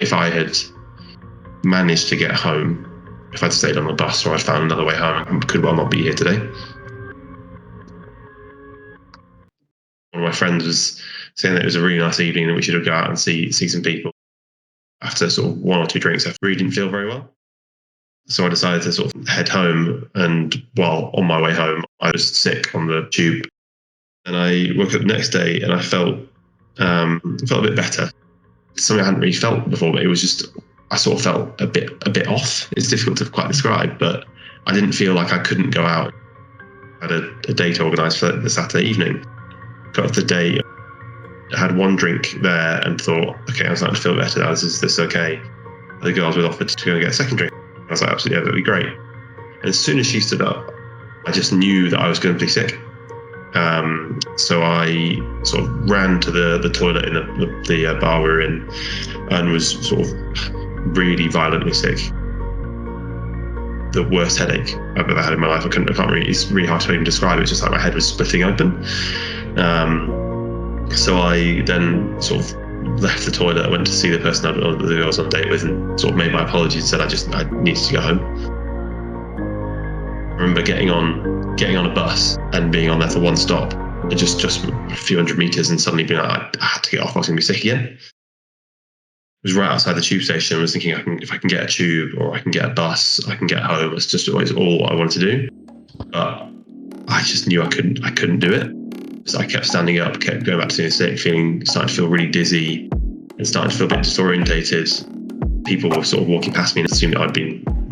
If I had managed to get home, if I'd stayed on the bus or I'd found another way home, I could well not be here today. One of my friends was saying that it was a really nice evening and we should go out and see some people. After sort of one or two drinks, I really didn't feel very well. So I decided to sort of head home, and while on my way home, I was sick on the tube. And I woke up the next day and I felt a bit better. Something I hadn't really felt before, but it was just, I sort of felt a bit off. It's difficult to quite describe, but I didn't feel like I couldn't go out. I had a date organised for the Saturday evening. Got up the day, I had one drink there and thought, okay, I'm starting to feel better now. This is okay. The girls were offered to go and get a second drink. I was like, absolutely, yeah, that'd be great. And as soon as she stood up, I just knew that I was going to be sick. So I sort of ran to the toilet in the bar we were in and was sort of really violently sick. The worst headache I've ever had in my life. It's really hard to even describe it. It's just like my head was splitting open. So I then sort of left the toilet. I went to see the person I was on a date with and sort of made my apologies and said I needed to go home. I remember getting on a bus and being on there for one stop, just a few hundred meters, and suddenly being like, I had to get off, I was going to be sick again. It was right outside the tube station. I was thinking, if I can get a tube or I can get a bus, I can get home. It's just always all I wanted to do. But I just knew I couldn't do it. So I kept standing up, kept going back to being sick, starting to feel really dizzy and starting to feel a bit disorientated. People were sort of walking past me and assumed that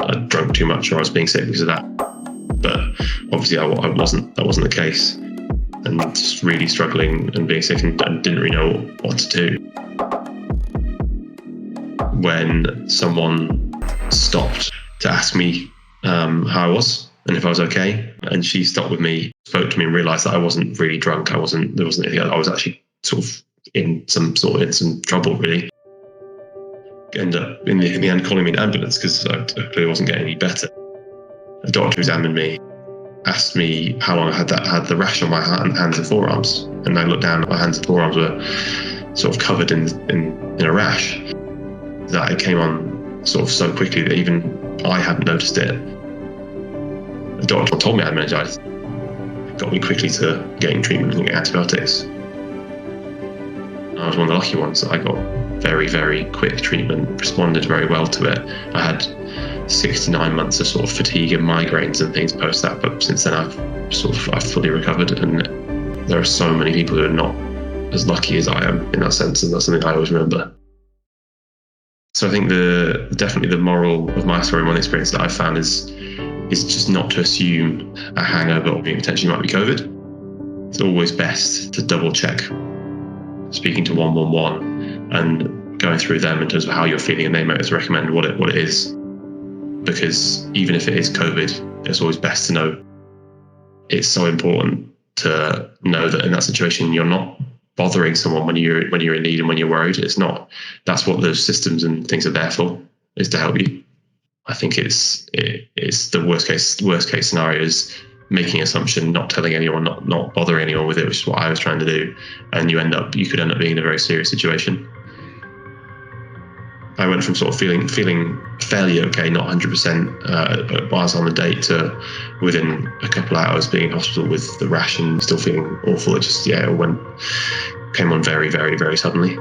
I'd drunk too much or I was being sick because of that. But obviously I wasn't. That wasn't the case. And just really struggling and being sick and didn't really know what to do. When someone stopped to ask me how I was and if I was okay, and she stopped with me, spoke to me and realised that I wasn't really drunk. There wasn't anything. I was actually sort of in some trouble really. Ended up in the end calling me an ambulance because I clearly wasn't getting any better. A doctor examined me, asked me how long I had the rash on my hands and forearms, and I looked down. My hands and forearms were sort of covered in a rash. That it came on sort of so quickly that even I hadn't noticed it. The doctor told me I had meningitis. It got me quickly to getting treatment and getting antibiotics. I was one of the lucky ones that I got very, very quick treatment, responded very well to it. I had 6 to 9 months of sort of fatigue and migraines and things post that, but since then I've fully recovered, and there are so many people who are not as lucky as I am in that sense, and that's something I always remember. So I think definitely the moral of my story and one experience that I've found is just not to assume a hangover or potentially might be COVID. It's always best to double check, speaking to 111 and going through them in terms of how you're feeling, and they might recommend what it is. Because even if it is COVID, it's always best to know. It's so important to know that in that situation you're not bothering someone when you're in need and when you're worried. It's not. That's what those systems and things are there for, is to help you. I think it's the worst case scenario is making assumption, not telling anyone, not bothering anyone with it, which is what I was trying to do, and you could end up being in a very serious situation. I went from sort of feeling fairly okay, not 100% while I was on the date, to within a couple of hours being in hospital with the rash and still feeling awful. It just, it came on very, very, very suddenly.